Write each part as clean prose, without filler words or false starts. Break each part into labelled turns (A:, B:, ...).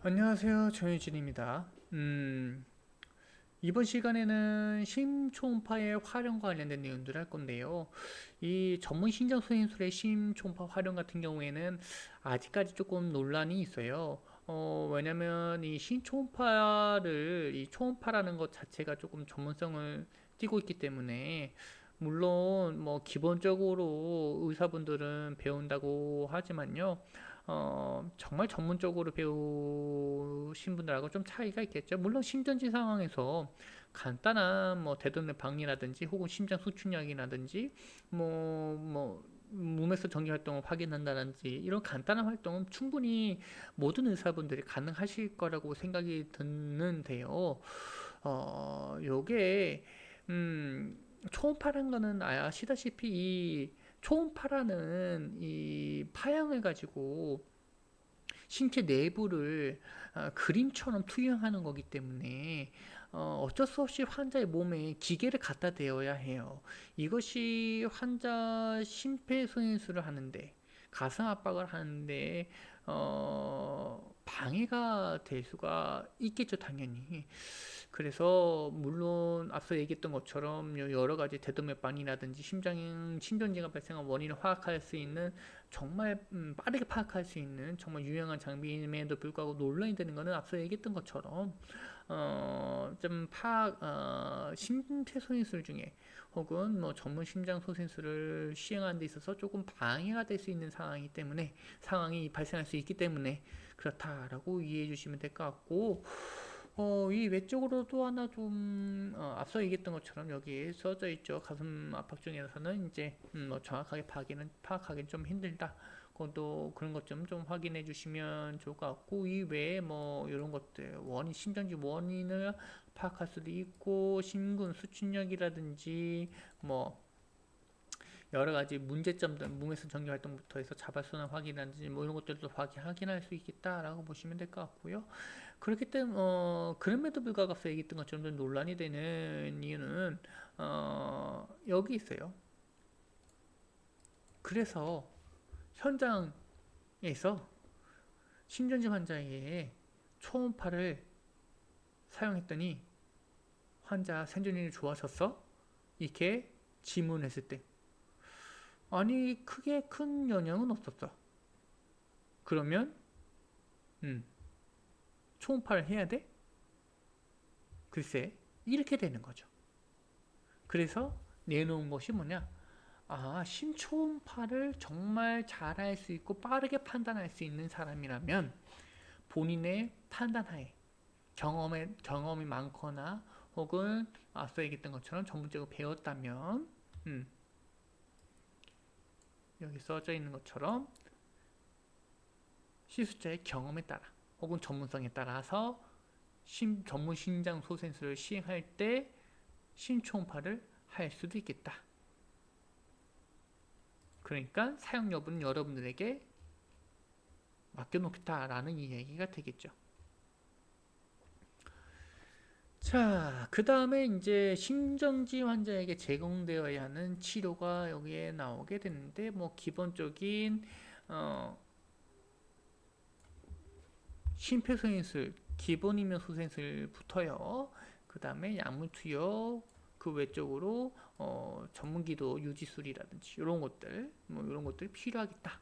A: 안녕하세요. 정유진입니다. 이번 시간에는 심초음파의 활용과 관련된 내용들을 할 건데요. 이 전문 신장 소행술의 심초음파 활용 같은 경우에는 아직까지 조금 논란이 있어요. 왜냐면 이 심초음파를, 이 초음파라는 것 자체가 조금 전문성을 띠고 있기 때문에 물론 뭐 기본적으로 의사분들은 배운다고 하지만요. 정말 전문적으로 배우신 분들하고 좀 차이가 있겠죠. 물론 심전지 상황에서 간단한 뭐 대동맥 박리라든지 혹은 심장 수축약이라든지 뭐 몸에서 전기 활동을 확인한다든지 이런 간단한 활동은 충분히 모든 의사분들이 가능하실 거라고 생각이 드는데요. 요게 초음파라는 거는 아시다시피 이 초음파라는 이 파형을 가지고 신체 내부를 그림처럼 투영하는 거기 때문에 어쩔 수 없이 환자의 몸에 기계를 갖다 대어야 해요. 이것이 환자 심폐소생술을 하는데 가슴 압박을 하는데 방해가 될 수가 있겠죠, 당연히. 그래서 물론 앞서 얘기했던 것처럼 여러 가지 대동맥반이라든지 심전지가 발생한 원인을 파악할 수 있는 정말 빠르게 파악할 수 있는 정말 유용한 장비임에도 불구하고 논란이 되는 것은 앞서 얘기했던 것처럼 좀 심폐소생술 중에 혹은 뭐 전문 심장 소생술을 시행하는 데 있어서 조금 방해가 될 수 있는 상황이 발생할 수 있기 때문에 그렇다라고 이해해 주시면 될 것 같고 이 외적으로 또 하나 좀 앞서 얘기했던 것처럼 여기 써져 있죠. 가슴 압박 중에서는 이제 뭐 정확하게 파악하기는 좀 힘들다. 그것도 그런 것 좀 확인해 주시면 좋을 것 같고 이 외에 뭐 이런 것들 심전지 원인을 파악할 수도 있고 심근 수축력이라든지 뭐 여러 가지 문제점들, 몸에서 전기 활동부터 해서 자발선을 확인하는지 뭐 이런 것들도 확인할 수 있겠다라고 보시면 될 것 같고요. 그렇기 때문에 그럼에도 불구하고 앞서 얘기했던 것처럼 좀 논란이 되는 이유는 여기 있어요. 그래서 현장에서 심전지 환자의 초음파를 사용했더니 환자 생존율이 좋아졌어? 이렇게 질문했을 때 아니 크게 큰 영향은 없었어. 그러면 음, 초음파를 해야 돼? 글쎄 이렇게 되는 거죠. 그래서 내놓은 것이 뭐냐? 심초음파를 정말 잘할 수 있고 빠르게 판단할 수 있는 사람이라면 본인의 판단하에 경험이 많거나 혹은 앞서 얘기했던 것처럼 전문적으로 배웠다면 여기 써져 있는 것처럼 시술자의 경험에 따라 혹은 전문성에 따라서 전문 신장 소생술을 시행할 때 심초음파를 할 수도 있겠다. 그러니까 사용 여부는 여러분들에게 맡겨놓겠다라는 이 얘기가 되겠죠. 자, 그 다음에 이제 심전지 환자에게 제공되어야 하는 치료가 여기에 나오게 되는데, 뭐 기본적인 어, 심폐소생술, 기본이면 소생술부터요. 그 다음에 약물 투여, 그 외적으로 전문기도 유지술이라든지 이런 것들, 뭐 이런 것들이 필요하겠다.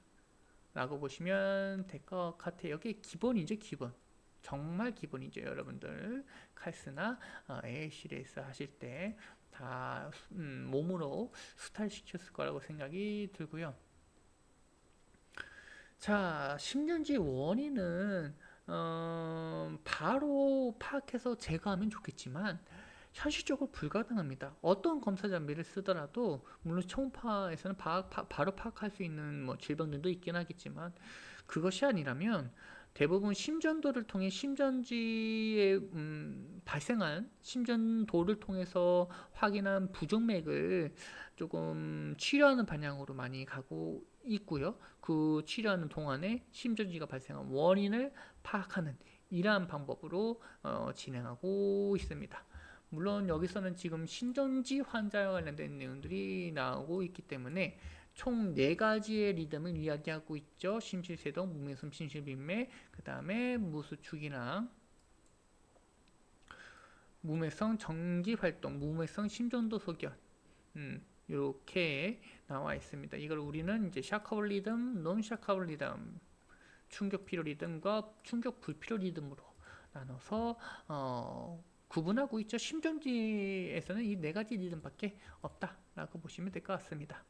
A: 라고 보시면 될 것 같아요. 이게 기본이죠, 기본. 정말 기본이죠, 여러분들. 칼스나 ACLS 하실 때 다 몸으로 수탈시켰을 거라고 생각이 들고요. 자, 심전지 원인은 바로 파악해서 제거하면 좋겠지만 현실적으로 불가능합니다. 어떤 검사 장비를 쓰더라도 물론 초음파에서는 바로 파악할 수 있는 뭐 질병들도 있긴 하겠지만 그것이 아니라면 대부분 심전도를 통해 심전지에 발생한 심전도를 통해서 확인한 부정맥을 조금 치료하는 방향으로 많이 가고 있고요. 그 치료하는 동안에 심전지가 발생한 원인을 파악하는 이러한 방법으로 진행하고 있습니다. 물론 여기서는 지금 심전지 환자와 관련된 내용들이 나오고 있기 때문에 총 4가지의 리듬을 이야기하고 있죠. 심실세동, 무매숨, 심실빈매, 그 다음에 무수축이랑 무매성 정기활동, 무매성 심전도 소견, 이렇게 나와 있습니다. 이걸 우리는 이제 샤커블 리듬, 논 샤커블 리듬, 충격 필요 리듬과 충격 불필요 리듬으로 나눠서 구분하고 있죠. 심전지에서는 이 4가지 리듬밖에 없다라고 보시면 될 것 같습니다.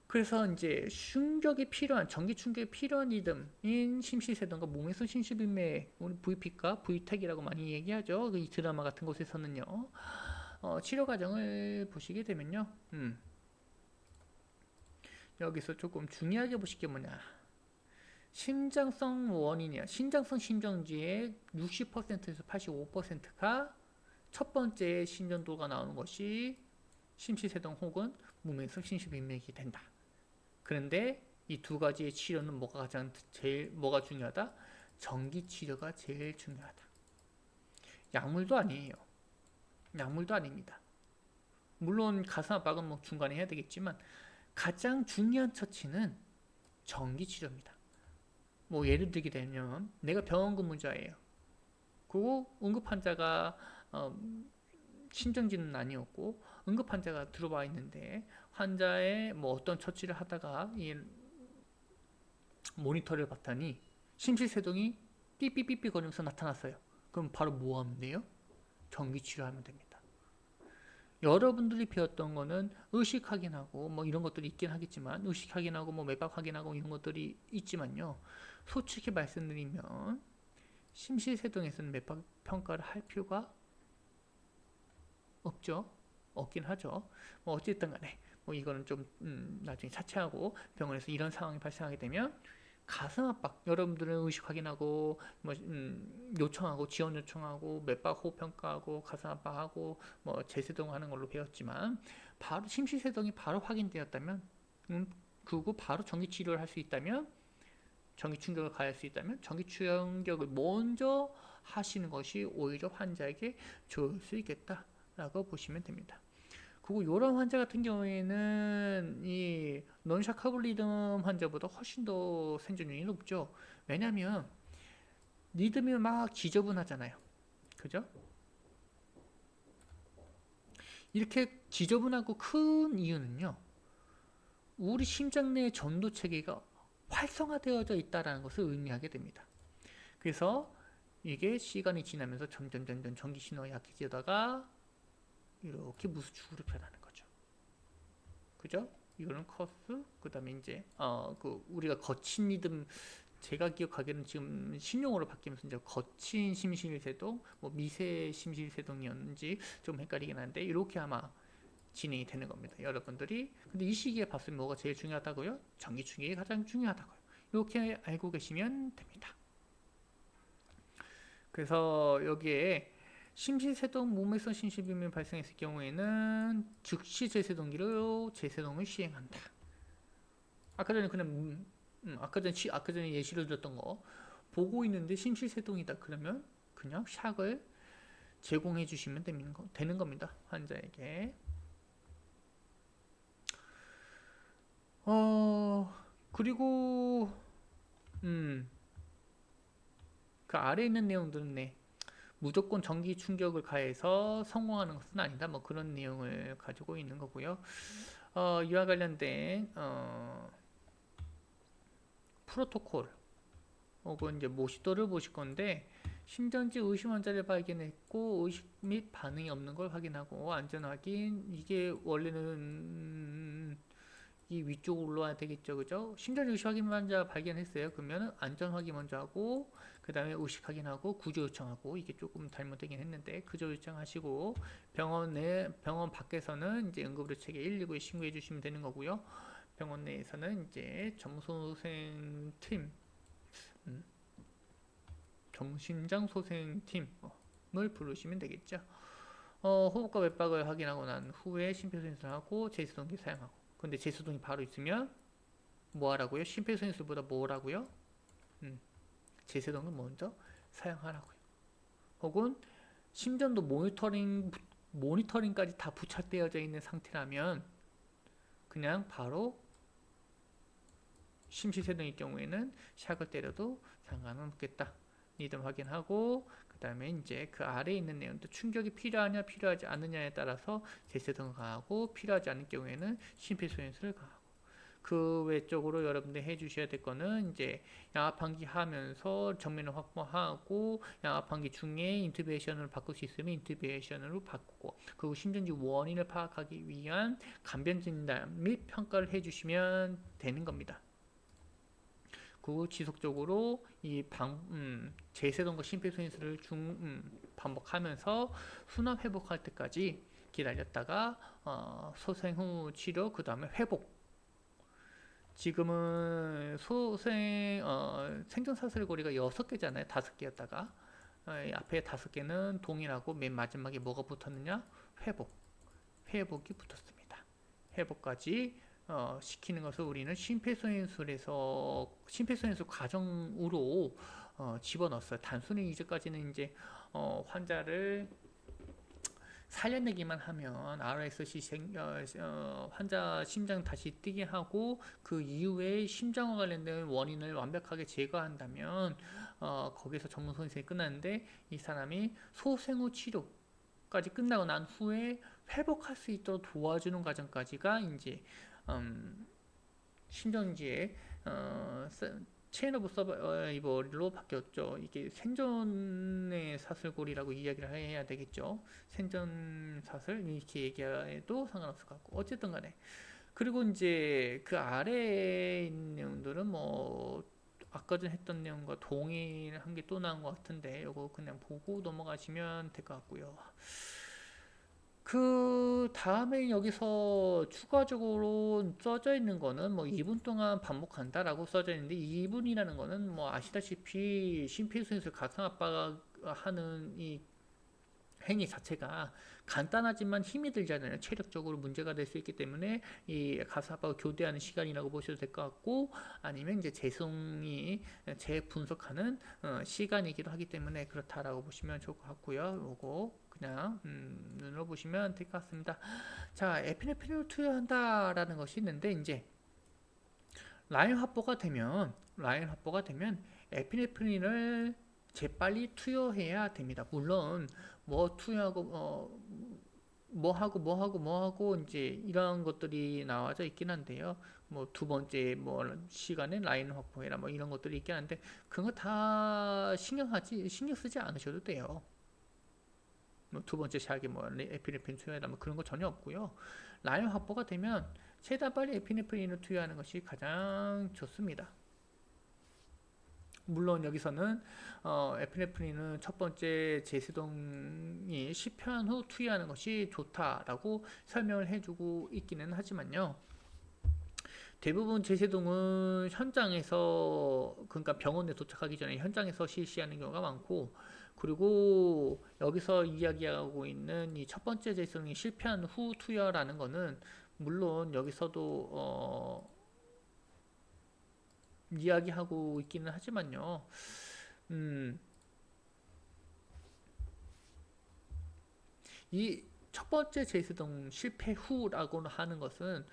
A: 그래서 이제 충격이 필요한 전기 충격이 필요한 리듬인 심실세동과 몸에서 심실빈매, 우리 VP과 VTAC이라고 많이 얘기하죠. 이 드라마 같은 곳에서는요. 치료 과정을 보시게 되면요. 여기서 조금 중요하게 보실 게 뭐냐. 심장성 원인이야. 심장성 심정지의 60%에서 85%가 첫 번째 심전도가 나오는 것이 심실세동 혹은 무면성 심실빈맥이 된다. 그런데 이 2가지의 치료는 뭐가 중요하다? 전기 치료가 제일 중요하다. 약물도 아니에요. 약물도 아닙니다. 물론 가슴 압박은 뭐 중간에 해야 되겠지만 가장 중요한 처치는 전기 치료입니다. 뭐 예를 들게 되면 내가 병원 근무자예요. 그리고 응급 환자가 심정지는 아니었고 응급 환자가 들어와 있는데 환자의 뭐 어떤 처치를 하다가 이 모니터를 봤더니 심실세동이 삐삐삐삐 거리면서 나타났어요. 그럼 바로 뭐 하면 돼요? 전기 치료하면 됩니다. 여러분들이 배웠던 거는 의식 확인하고 뭐 이런 것들이 있긴 하겠지만 의식 확인하고 뭐 맥박 확인하고 이런 것들이 있지만요. 솔직히 말씀드리면 심실세동에서는 맥박 평가를 할 필요가 없죠. 없긴 하죠. 뭐 어쨌든 간에 뭐 이거는 좀 나중에 차치하고 병원에서 이런 상황이 발생하게 되면 가슴 압박 여러분들은 의식 확인하고 뭐 요청하고 지원 요청하고 맥박 호흡 평가하고 가슴 압박하고 뭐 재세동 하는 걸로 배웠지만 바로 심실세동이 바로 확인되었다면 그리고 바로 전기 치료를 할 수 있다면 전기 충격을 가할 수 있다면 전기 충격을 먼저 하시는 것이 오히려 환자에게 좋을 수 있겠다라고 보시면 됩니다. 그리고 이런 환자 같은 경우에는 이 논샤카블 리듬 환자보다 훨씬 더 생존율이 높죠. 왜냐하면 리듬이 막 지저분하잖아요. 그죠? 이렇게 지저분하고 큰 이유는요. 우리 심장 내의 전도 체계가 활성화되어져 있다는 것을 의미하게 됩니다. 그래서 이게 시간이 지나면서 점점 전기 신호가 약해지다가 이렇게 무수축으로 변하는 거죠. 그죠? 이거는 커스, 그 다음에 이제, 우리가 거친 리듬, 제가 기억하기에는 지금 신용어로 바뀌면서 이제 거친 심실세동, 뭐 미세 심실세동이었는지 좀 헷갈리긴 한데, 이렇게 아마 진행이 되는 겁니다. 여러분들이. 근데 이 시기에 봤으면 뭐가 제일 중요하다고요? 전기 충격이 가장 중요하다고요. 이렇게 알고 계시면 됩니다. 그래서 여기에 심실세동, 몸에서 심실빈맥이 발생했을 경우에는 즉시 제세동기로 제세동을 시행한다. 아까 전에 그냥 아까 전에 예시를 들었던 거 보고 있는데 심실세동이다 그러면 그냥 샥을 제공해 주시면 되는 겁니다. 환자에게. 그리고 그 아래에 있는 내용들은 무조건 전기 충격을 가해서 성공하는 것은 아니다. 뭐 그런 내용을 가지고 있는 거고요. 이와 관련된 프로토콜 혹은 이제 모시도를 보실 건데 심전지 의심 환자를 발견했고 의식 및 반응이 없는 걸 확인하고 안전 확인 이게 원래는 이 위쪽으로 올라와야 되겠죠, 그죠? 심전지 의식 확인 환자 발견했어요. 그러면 안전 확인 먼저 하고 그 다음에 의식 확인하고 구조 요청하고 이게 조금 잘못되긴 했는데 구조 요청하시고 병원 밖에서는 이제 응급의료체계 119에 신고해 주시면 되는 거고요. 병원 내에서는 이제 정소생팀 정심장 소생팀을 부르시면 되겠죠. 호흡과 맥박을 확인하고 난 후에 심폐소생술을 하고 제수동기 사용하고 근데 제수동이 바로 있으면 뭐 하라고요? 심폐소생술보다 뭐라고요? 제세동을 먼저 사용하라고요. 혹은 심전도 모니터링까지 다 부착되어져 있는 상태라면 그냥 바로 심시세동일 경우에는 샥을 때려도 상관은 없겠다. 리듬 확인하고 그 다음에 이제 그 아래에 있는 내용도 충격이 필요하냐 필요하지 않느냐에 따라서 제세동을 가하고 필요하지 않은 경우에는 심폐소생술을 가하고 그 외적으로 여러분들 해주셔야 될 거는 이제 양압환기 하면서 정면을 확보하고 양압환기 중에 인투베이션으로 바꿀 수 있으면 인투베이션으로 바꾸고 그리고 심전지 원인을 파악하기 위한 간변 진단 및 평가를 해주시면 되는 겁니다. 그리고 지속적으로 이 제세동과 심폐소생술을 반복하면서 순환 회복할 때까지 기다렸다가 소생 후 치료 그 다음에 회복. 지금은 생존 사슬고리가 6개잖아요. 5개였다가 앞에 5개는 동일하고 맨 마지막에 뭐가 붙었느냐? 회복이 붙었습니다. 회복까지 시키는 것을 우리는 심폐소생술에서 심폐소생술 과정으로 집어넣었어요. 단순히 이제까지는 이제 환자를 살려내기만 하면 RSC 환자 심장 다시 뛰게 하고 그 이후에 심장과 관련된 원인을 완벽하게 제거한다면 거기서 전문 선생님이 끝났는데 이 사람이 소생후 치료까지 끝나고 난 후에 회복할 수 있도록 도와주는 과정까지가 이제 심전지의 체인 오브 서바이벌로 바뀌었죠. 이게 생존의 사슬고리라고 이야기를 해야 되겠죠. 생존 사슬 이렇게 얘기해도 상관없을 것 같고 어쨌든 간에 그리고 이제 그 아래에 있는 내용들은 뭐 아까 전 했던 내용과 동일한 게 또 나온 것 같은데 이거 그냥 보고 넘어가시면 될 것 같고요. 그 다음에 여기서 추가적으로 써져 있는 거는 뭐 2분 동안 반복한다라고 써져 있는데 2분이라는 거는 뭐 아시다시피 심폐소생술 가상 압박하는 이 행위 자체가 간단하지만 힘이 들잖아요. 체력적으로 문제가 될 수 있기 때문에 이 가상 압박을 교대하는 시간이라고 보셔도 될 것 같고 아니면 이제 재송이 재분석하는 시간이기도 하기 때문에 그렇다라고 보시면 좋을 것 같고요. 요거 그냥 눈으로 보시면 될 것 같습니다. 자, 에피네프린을 투여한다라는 것이 있는데 이제 라인 확보가 되면 에피네프린을 재빨리 투여해야 됩니다. 물론 뭐 투여하고 뭐 하고 이제 이런 것들이 나와져 있긴 한데요. 뭐 두 번째 뭐 시간에 라인 확보해라 뭐 이런 것들이 있긴 한데 그거 다 신경 쓰지 않으셔도 돼요. 뭐 두 번째 샥이 뭐 에피네프린 투여해라 뭐 그런 거 전혀 없고요. 라인 확보가 되면 최대한 빨리 에피네프린을 투여하는 것이 가장 좋습니다. 물론 여기서는 에피네프린은 첫 번째 제세동이 실패한 후 투여하는 것이 좋다라고 설명을 해주고 있기는 하지만요. 대부분 제세동은 현장에서 그러니까 병원에 도착하기 전에 현장에서 실시하는 경우가 많고 그리고 여기서 이야기하고 있는 이 첫 번째 제세동이 실패한 후 투여라는 거는 물론 여기서도 이야기하고 있기는 하지만요. 이 첫 번째 제세동 실패 후라고 하는 것은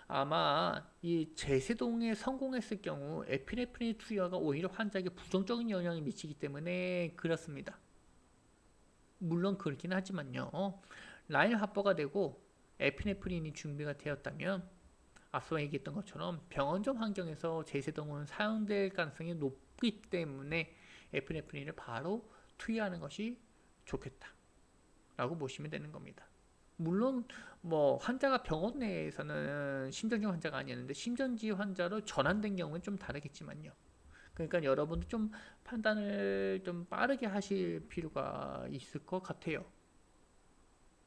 A: 아마 이 제세동에 성공했을 경우 에피네프린 투여가 오히려 환자에게 부정적인 영향을 미치기 때문에 그렇습니다. 물론 그렇긴 하지만요. 라인 확보가 되고 에피네프린이 준비가 되었다면 앞서 얘기했던 것처럼 병원적 환경에서 제세동은 사용될 가능성이 높기 때문에 에피네프린을 바로 투여하는 것이 좋겠다 라고 보시면 되는 겁니다. 물론 뭐 환자가 병원 내에서는 심전지 환자가 아니었는데 심전지 환자로 전환된 경우는 좀 다르겠지만요. 그러니까 여러분도 좀 판단을 좀 빠르게 하실 필요가 있을 것 같아요.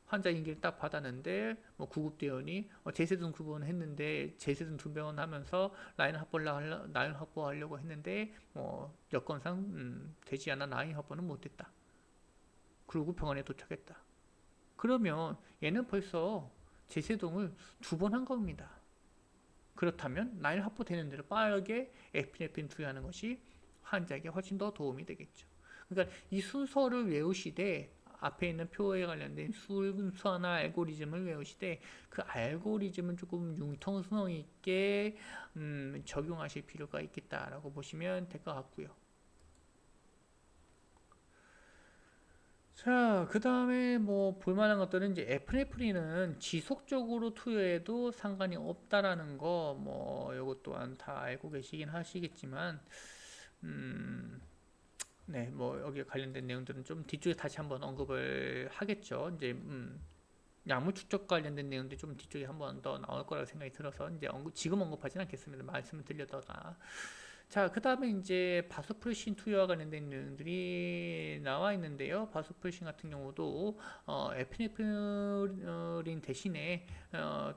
A: 환자 인기를 딱 받았는데 뭐 구급대원이 제세동 2번 했는데 제세동 2병원 하면서 라인 확보하려고 했는데 뭐 여건상 되지 않아 라인 확보는 못했다. 그리고 병원에 도착했다. 그러면 얘는 벌써 제세동을 2번 한 겁니다. 그렇다면 라인 확보되는 대로 빠르게 에피네프린 투여하는 것이 환자에게 훨씬 더 도움이 되겠죠. 그러니까 이 순서를 외우시되 앞에 있는 표에 관련된 순서나 알고리즘을 외우시되 그 알고리즘을 조금 융통성 있게 적용하실 필요가 있겠다라고 보시면 될 것 같고요. 자, 그 다음에 뭐 볼만한 것들은 이제 에프네프린은 지속적으로 투여해도 상관이 없다라는 거, 뭐 이것 또한 다 알고 계시긴 하시겠지만, 음, 네, 뭐 여기에 관련된 내용들은 좀 뒤쪽에 다시 한번 언급을 하겠죠. 이제 약물 축적 관련된 내용들이 좀 뒤쪽에 한번 더 나올 거라고 생각이 들어서 이제 지금 언급하지는 않겠습니다. 말씀을 드렸다가. 자, 그 다음에 이제 바소프레신 투여와 관련된 내용들이 나와 있는데요. 바소프레신 같은 경우도 에피네프린 대신에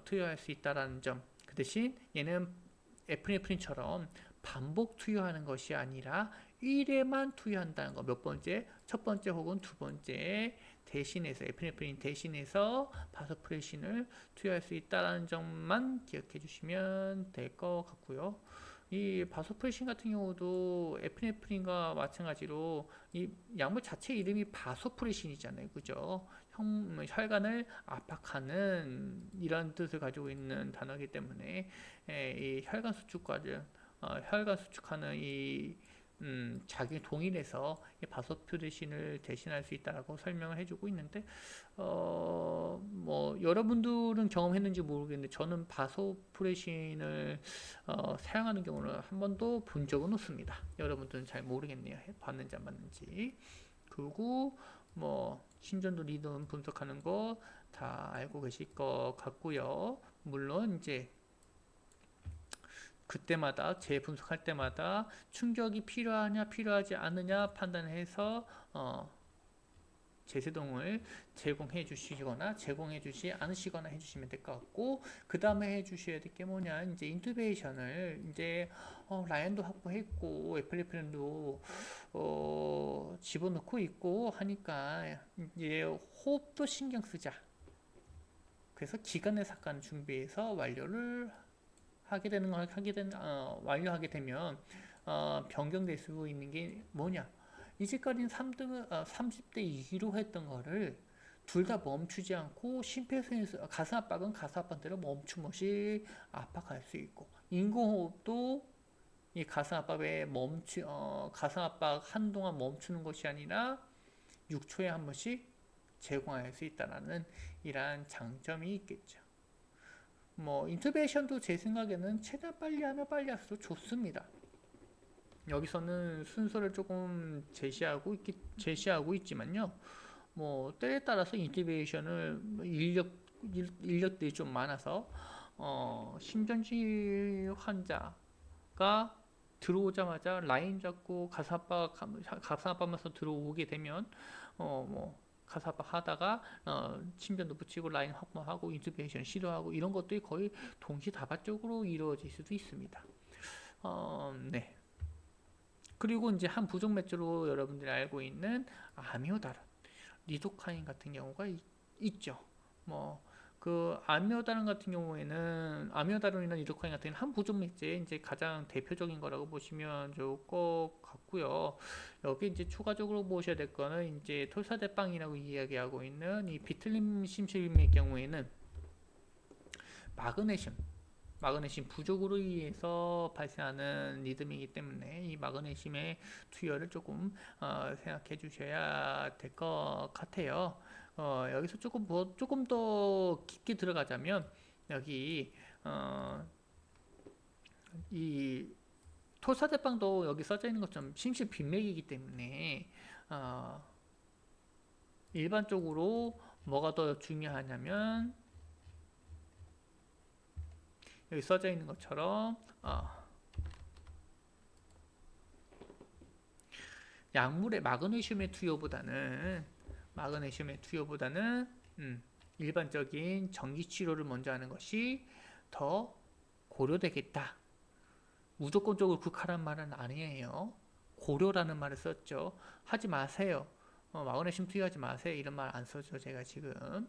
A: 투여할 수 있다라는 점. 그 대신 얘는 에피네프린처럼 반복 투여하는 것이 아니라 1회만 투여한다는 거. 몇 번째? 첫 번째 혹은 두 번째 대신해서 에피네프린 대신해서 바소프레신을 투여할 수 있다는 점만 기억해 주시면 될 것 같고요. 이 바소프레신 같은 경우도 에피네프린과 마찬가지로 이 약물 자체 이름이 바소프레신이잖아요, 그죠? 혈관을 압박하는 이런 뜻을 가지고 있는 단어이기 때문에 이 혈관 수축과를 혈관 수축하는 이 자기 동일해서 바소프레신을 대신할 수 있다라고 설명을 해주고 있는데 뭐 여러분들은 경험했는지 모르겠는데 저는 바소프레신을 사용하는 경우는 한 번도 본 적은 없습니다. 여러분들은 잘 모르겠네요. 봤는지 안 봤는지. 그리고 뭐 심전도 리듬 분석하는 거 다 알고 계실 것 같고요. 물론 이제 그때마다 재분석할 때마다 충격이 필요하냐 필요하지 않느냐 판단해서 제세동을 제공해 주시거나 제공해 주지 않으시거나 해주시면 될 것 같고, 그 다음에 해 주셔야 될 게 뭐냐, 이제 인투베이션을 이제 라이언도 확보했고 에플리프린도 집어넣고 있고 하니까 이제 호흡도 신경 쓰자. 그래서 기간의 삭간 준비해서 완료를 하게 되는 걸 완료하게 되면 변경될 수 있는 게 뭐냐? 이제까지는 30대 2로 했던 거를 둘 다 멈추지 않고 심폐소생술 가슴 압박은 가슴 압박대로 멈춤없이 압박할 수 있고, 인공호흡도 이 가슴 압박에 가슴 압박 한동안 멈추는 것이 아니라 6초에 한 번씩 제공할 수 있다는 이러한 장점이 있겠죠. 뭐 인투베이션도 제 생각에는 최대한 빨리 하면 빨리 할수록 좋습니다. 여기서는 순서를 조금 제시하고 있지만요. 뭐 때에 따라서 인투베이션을 인력들이 좀 많아서 심전지 환자가 들어오자마자 라인 잡고 가슴압박하면서 들어오게 되면 뭐 가슴압박 하다가 침전도 붙이고 라인 확보하고 인투베이션 시도하고 이런 것들이 거의 동시다발적으로 이루어질 수도 있습니다. 네. 그리고 이제 한 부족 맥주로 여러분들이 알고 있는 아미오다론, 리도카인 같은 경우가 있죠. 뭐 그 아미오다론 같은 경우에는 아미오다론이나 리도카인 같은 한 부족 맥주의 이제 가장 대표적인 거라고 보시면 좋을 것 같고요. 여기 이제 추가적으로 보셔야 될 거는 이제 톨사대빵이라고 이야기하고 있는 이 비틀림 심실의 경우에는 마그네슘 부족으로 의해서 발생하는 리듬이기 때문에 이 마그네슘의 투여를 조금 생각해 주셔야 될 것 같아요. 여기서 조금 더 깊게 들어가자면 여기 이 토사대빵도 여기 써져 있는 것처럼 심실빈맥이기 때문에 일반적으로 뭐가 더 중요하냐면 여기 써져 있는 것처럼 약물의 마그네슘의 투여보다는 일반적인 전기 치료를 먼저 하는 것이 더 고려되겠다. 무조건적으로 극하란 말은 아니에요. 고려라는 말을 썼죠. 하지 마세요. 마그네슘 투여하지 마세요. 이런 말 안 써죠. 제가 지금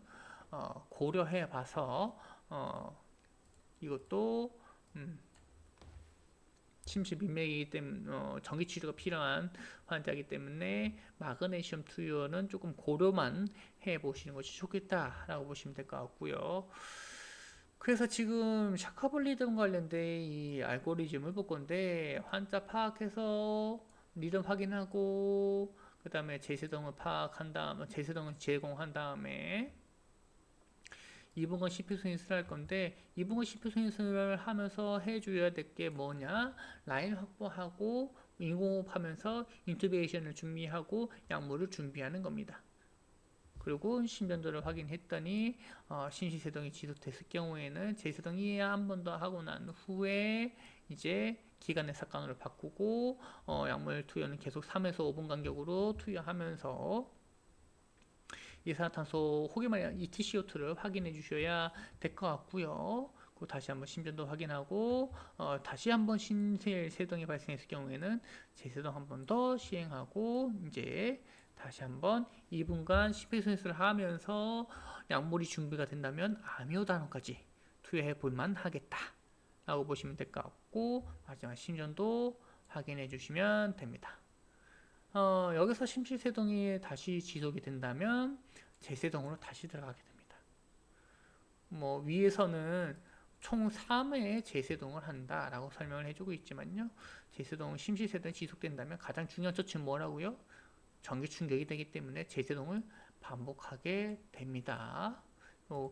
A: 고려해 봐서 이것도 심실빈맥이기 때문에 전기 치료가 필요한 환자이기 때문에 마그네슘 투여는 조금 고려만 해보시는 것이 좋겠다라고 보시면 될 것 같고요. 그래서 지금 샤카볼리듬 관련된 이 알고리즘을 볼 건데 환자 파악해서 리듬 확인하고 그 다음에 제세동을 파악한 다음에 제세동을 제공한 다음에 이분건 심폐소생술을 할 건데 이분건 심폐소생술을 하면서 해줘야 될 게 뭐냐, 라인 확보하고 인공호흡하면서 인투베이션을 준비하고 약물을 준비하는 겁니다. 그리고 심전도를 확인했더니 심시세동이 지속됐을 경우에는 제세동이 한 번 더 하고 난 후에 이제 기관의 삭강을 바꾸고 약물 투여는 계속 3에서 5분 간격으로 투여하면서 이산화탄소 혹여나 ETCO2를 확인해 주셔야 될 것 같고요. 그리고 다시 한번 심전도 확인하고 다시 한번 심세동이 발생했을 경우에는 제세동 한 번 더 시행하고 이제 다시 한번 2분간 심폐소생술을 하면서 약물이 준비가 된다면 아미오다논까지 투여해 볼만 하겠다 라고 보시면 될 것 같고 마지막 심전도 확인해 주시면 됩니다. 여기서 심실세동이 다시 지속이 된다면 제세동으로 다시 들어가게 됩니다. 뭐 위에서는 총 3회 제세동을 한다라고 설명을 해주고 있지만요. 제세동, 심실세동이 지속된다면 가장 중요한 조치는 뭐라고요? 전기 충격이 되기 때문에 제세동을 반복하게 됩니다.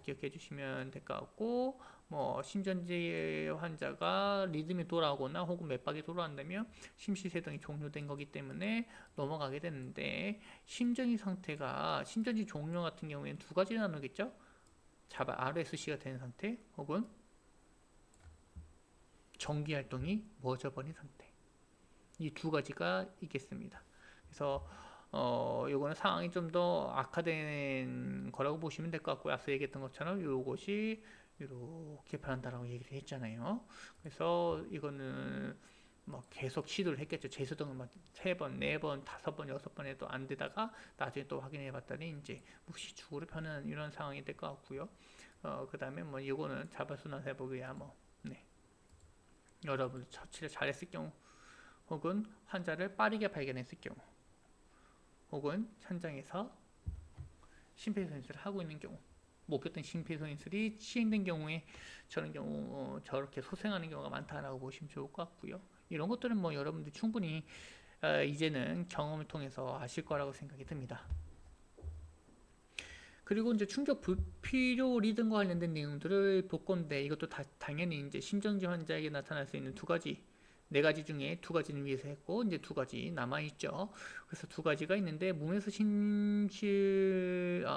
A: 기억해 주시면 될 것 같고 뭐 심전지 환자가 리듬이 돌아오거나 혹은 맥박이 돌아온다면 심시세동이 종료된 거기 때문에 넘어가게 되는데 심전지 상태가 심전지 종료 같은 경우에는 두 가지로 나누겠죠. RSC가 된 상태 혹은 전기 활동이 멎어버린 상태, 이 두 가지가 있겠습니다. 그래서 요거는 상황이 좀 더 악화된 거라고 보시면 될 것 같고요. 앞서 얘기했던 것처럼 요것이 이렇게 변한다라고 얘기를 했잖아요. 그래서 이거는 뭐 계속 시도를 했겠죠. 제수동을 막 3번, 4번, 5번, 6번 해도 안 되다가 나중에 또 확인해 봤더니 이제 무시축으로 변하는 이런 상황이 될 것 같고요. 그 다음에 뭐 이거는 자발순환 회복이야 뭐, 네. 여러분 처치를 잘했을 경우 혹은 환자를 빠르게 발견했을 경우 혹은 현장에서 심폐소생술을 하고 있는 경우, 목격된 심폐소생술이 시행된 경우에 저런 경우 저렇게 소생하는 경우가 많다라고 보시면 좋을 것 같고요. 이런 것들은 뭐 여러분들 충분히 이제는 경험을 통해서 아실 거라고 생각이 듭니다. 그리고 이제 충격 불필요 리듬과 관련된 내용들을 볼 건데 이것도 당연히 이제 심정지 환자에게 나타날 수 있는 2가지, 4가지 중에 2가지는 위에서 했고 이제 2가지 남아 있죠. 그래서 2가지가 있는데 몸에서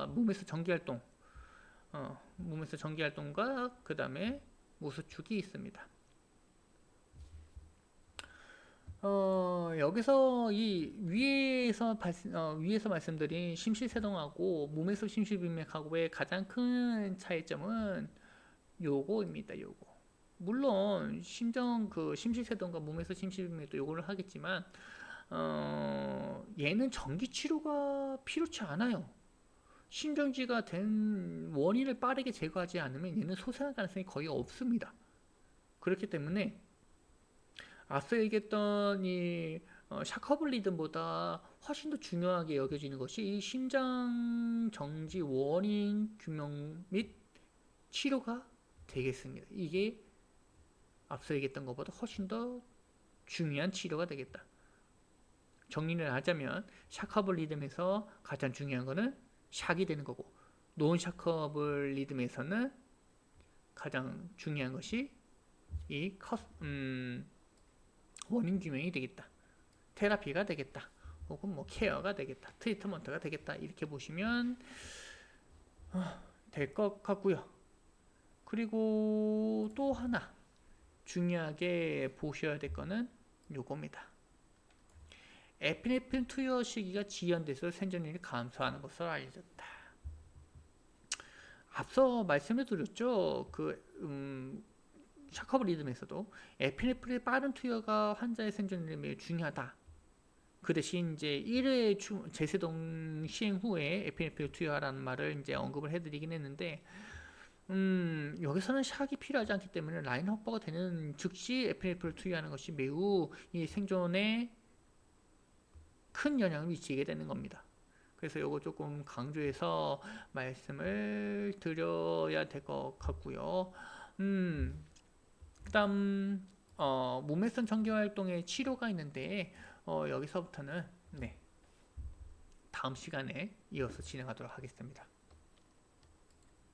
A: 몸에서 전기 활동, 몸에서 전기 활동과 그 다음에 무수축이 있습니다. 여기서 이 위에서 말씀드린 심실세동하고 몸에서 심실빈맥하고의 가장 큰 차이점은 요거입니다. 요거. 물론 심실세동과 몸에서 심실빈맥도 요거를 하겠지만 얘는 전기 치료가 필요치 않아요. 심정지가 된 원인을 빠르게 제거하지 않으면 얘는 소생할 가능성이 거의 없습니다. 그렇기 때문에 앞서 얘기했던 이 샤커블리듬보다 훨씬 더 중요하게 여겨지는 것이 이 심장 정지 원인 규명 및 치료가 되겠습니다. 이게 앞서 얘기했던 것보다 훨씬 더 중요한 치료가 되겠다. 정리를 하자면 샤커블리듬에서 가장 중요한 것은 샥이 되는 거고 논샤커블리듬에서는 가장 중요한 것이 이 원인 규명이 되겠다. 테라피가 되겠다. 혹은 뭐 케어가 되겠다. 트리트먼트가 되겠다. 이렇게 보시면 될 것 같고요. 그리고 또 하나 중요하게 보셔야 될 거는 요겁니다. 에피네프린 투여 시기가 지연돼서 생존율이 감소하는 것으로 알려졌다. 앞서 말씀을 드렸죠. 샤커블리듬에서도 에피네프린의 빠른 투여가 환자의 생존율에 매우 중요하다. 그 대신 이제 1회 제세동 시행 후에 에피네프린 투여하라는 말을 이제 언급을 해드리긴 했는데 여기서는 샥이 필요하지 않기 때문에 라인 확보가 되는 즉시 FNF를 투여하는 것이 매우 이 생존에 큰 영향을 미치게 되는 겁니다. 그래서 이거 조금 강조해서 말씀을 드려야 될 것 같고요. 그다음 몸매선 정기활동의 치료가 있는데 여기서부터는 네, 다음 시간에 이어서 진행하도록 하겠습니다.